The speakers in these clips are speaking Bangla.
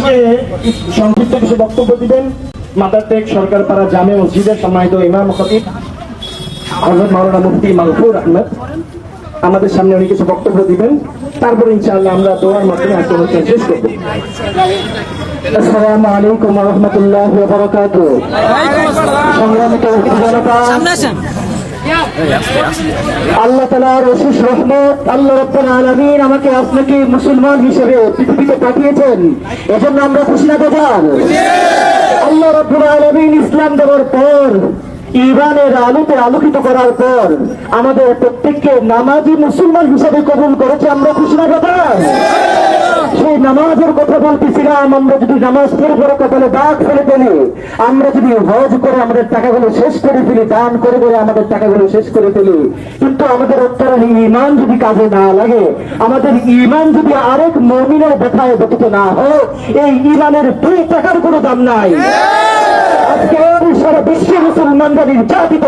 আজকে সংক্ষিপ্ত কিছু বক্তব্য দিবেন মাদারটেক সরকারপাড়া জামে মসজিদের সম্মানিত ইমাম খতিব হযরত মাওলানা মুফতি মাগফুর আহমদ। আমাদের সামনে উনি কিছু বক্তব্য দিবেন, তারপর ইনশাআল্লাহ আমরা দোয়ার মাধ্যমে আজকে অনুষ্ঠান শেষ করব। আসসালামু আলাইকুম ওয়া রাহমাতুল্লাহি ওয়া বারাকাতুহু। সংগ্রামিত জনতা, আল্লাহ তাআলার অশেষ রহমত, আল্লাহ রাব্বুল আলামিন আমাকে আপনাকে মুসলমান হিসেবে পৃথিবীতে পাঠিয়েছেন, এজন্য আমরা খুশি না বেজার? আল্লাহ রাব্বুল আলামিন ইসলাম দেওয়ার পর, ঈমানের আলোতে আলোকিত করার পর আমাদের প্রত্যেককে নামাজি মুসলমান হিসেবে কবুল করেছে, আমরা খুশি না বেজার? সেই নামাজের কথা বলতেছিলাম, আমরা যদি নামাজ পড়ে পড়ে কপালে দাগ ফেলে ফেলি, আমরা যদি হজ করে আমাদের টাকাগুলো শেষ করে ফেলি, দান করে করে আমাদের টাকাগুলো শেষ করে ফেলি, কিন্তু আমাদের অন্তরের ঈমান যদি কাজে না লাগে, আমাদের ঈমান যদি আরেক মুমিনের ব্যথায় ব্যতীত না হয়, এই ঈমানের 2 টাকার কোনো দাম নাই। আজকে সারা বিশ্বে মুসলমানরা নির্যাতিত,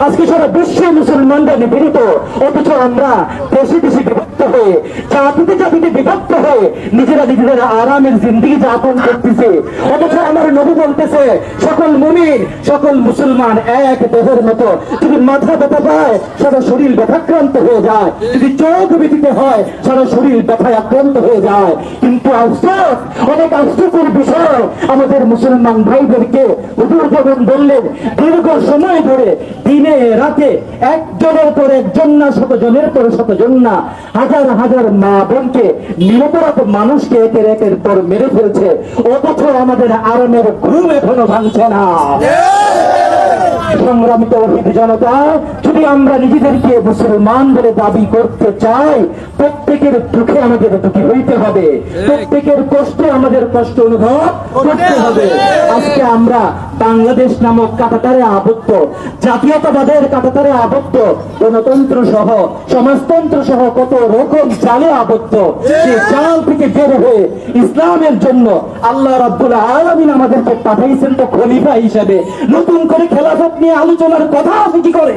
আজকে সারা বিশ্বে মুসলমানরা নিপীড়িত, অথচ আমরা দেশে দেশে বিভক্ত হয়ে, জাতিতে জাতিতে বিভক্ত হয়ে নিজেরা নিজেদের আরামের জিন্দেগি যাপন করতেছে। অথচ আমার নবী বলতেছে, সকল মুমিন, সকল মুসলমান এক দেহের মতো। যদি মাথা ব্যথা পায়, সারা শরীর ব্যথাক্রান্ত হয়ে যায়, যদি চোখ ব্যথিত হয়, সারা শরীর ব্যথায় আক্রান্ত হয়ে যায়। কিন্তু আফসোস, অনেক আশ্চর্যের বিষয়, আমাদের মুসলমান ভাইদেরকে হুজুর যেমন বললেন, দীর্ঘ সময় ধরে দিনে রাতে একজনের পর একজন না, শতজনের পর শতজন না, হাজার হাজার মা বোনকে, নিরপরাধ মানুষকে একের একের পর মেরে ফেলছে, অথচ আমাদের আরামের ঘুম এখনো ভাঙছে না। সংগ্রামিত জনতা, যদি আমরা নিজেদেরকে মুসলমান বলে দাবি করতে চাই, প্রত্যেকের দুঃখে আমাদের দুঃখী হইতে হবে, প্রত্যেকের কষ্টে আমাদের কষ্ট অনুভব করতে হবে। আজকে আমরা বাংলাদেশ নামক কাঁটাতারে আবদ্ধ, জাতীয়তাবাদের কাঁটাতারে আবদ্ধ, গণতন্ত্র সহ সমাজতন্ত্র সহ কত রকম জালে আবদ্ধ। সেই জাল থেকে বের হয়ে ইসলামের জন্য আল্লাহ রাব্বুল আলামিন আমাদেরকে পাঠাইছেন তো খলিফা হিসেবে। নতুন করে খেলাফত নিয়ে আলোচনার কথা আছে কি করে?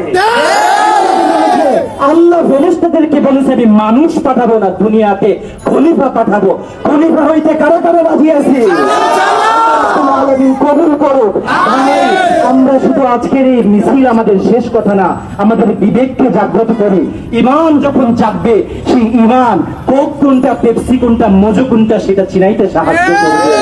আল্লাহ ফেরেশতাদেরকে বলেছে, আমি মানুষ পাঠাবো না, দুনিয়াতে খলিফা পাঠাবো। খলিফা হইতে কারো কারো রাজি আছে? কবুল করো। আমরা শুধু আজকের এই মিছিল আমাদের শেষ কথা না, আমাদের বিবেককে জাগ্রত করি। ঈমান যখন জাগবে, সেই ঈমান কোক কোনটা, পেপসি কোনটা, মজু কোনটা, সেটা চিনাইতে সাহায্য করবে।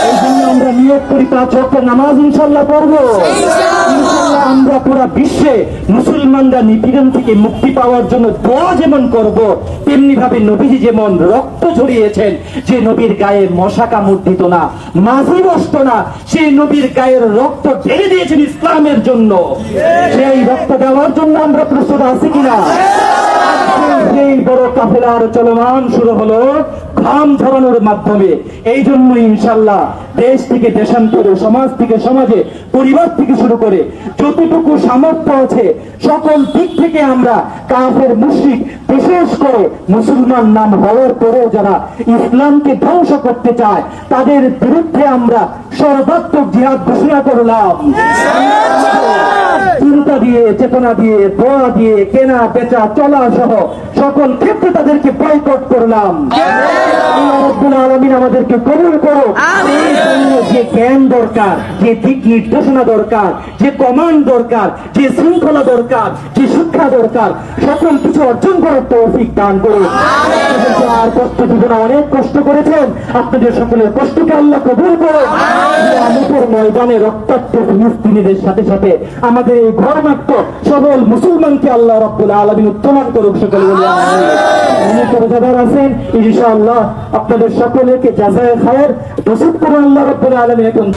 এই জন্য আমরা নিয়োগ করি 5 ওয়াক্ত নামাজ ইনশাআল্লাহ পড়বো। ইনশাআল্লাহ আমরা পুরো বিশ্বে মুসলমানরা নিপীড়ন থেকে মুক্তি পাওয়ার জন্য দোয়া যেমন করব, তেমনি ভাবে নবীজি যেমন রক্ত ঝরিয়েছেন, যে নবীর গায়ে মশা কামড় দিত না, মাঝি বসত না, সেই নবীর গায়ের রক্ত ঢেলে দিয়েছেন ইসলামের জন্য। সেই রক্ত দেওয়ার জন্য আমরা প্রস্তুত আছি কিনা? সেই বড় কাফেলার চলমান শুরু হলো ঘাম ঝরানোর মাধ্যমে। এই জন্য ইনশাআল্লাহ দেশ থেকে দেশান্তরে, সমাজ থেকে সমাজে, পরিবার থেকে শুরু করে যতটুকু সামর্থ্য আছে, সকল দিক থেকে আমরা কাফের মুশরিক, বিশেষ করে মুসলমান নাম হওয়ার পরেও যারা ইসলামকে ধ্বংস করতে চায়, তাদের বিরুদ্ধে আমরা সর্বাত্মক জিহাদ ঘোষণা করলাম। চিন্তা দিয়ে, চেতনা দিয়ে, দোয়া দিয়ে, কেনা বেচা চলা সহ সকল ক্ষেত্রে তাদেরকে বয়কট করলাম। আল্লাহ রাব্বুল আলামিন আমাদেরকে কবুল করো। যে জ্ঞান দরকার, যে দিক নির্দেশনা দরকার, যে কমান্ড দরকার, যে শৃঙ্খলা দরকার, যে শিক্ষা দরকার, সকল কিছু অর্জন করার তৌফিক দান করুন। আর কষ্ট দিব না, অনেক কষ্ট করেছেন, আপনাদের সকলের কষ্টকে আল্লাহ কবুল করুন। আমাদের ময়দানে রক্তাক্ত ফিলিস্তিনিদের সাথে সাথে আমাদের এই ঘরমাক্ত সকল মুসলমানকে আল্লাহ রাব্বুল আলামিন উত্তোলন করুক। সকলে বলি অনেক রোজাদার আছেন, ইনশাআল্লাহ আপনাদের সকলকে জাযায়ে খায়ের নসিব করুন আল্লাহ রাব্বুল আলামিন। এখন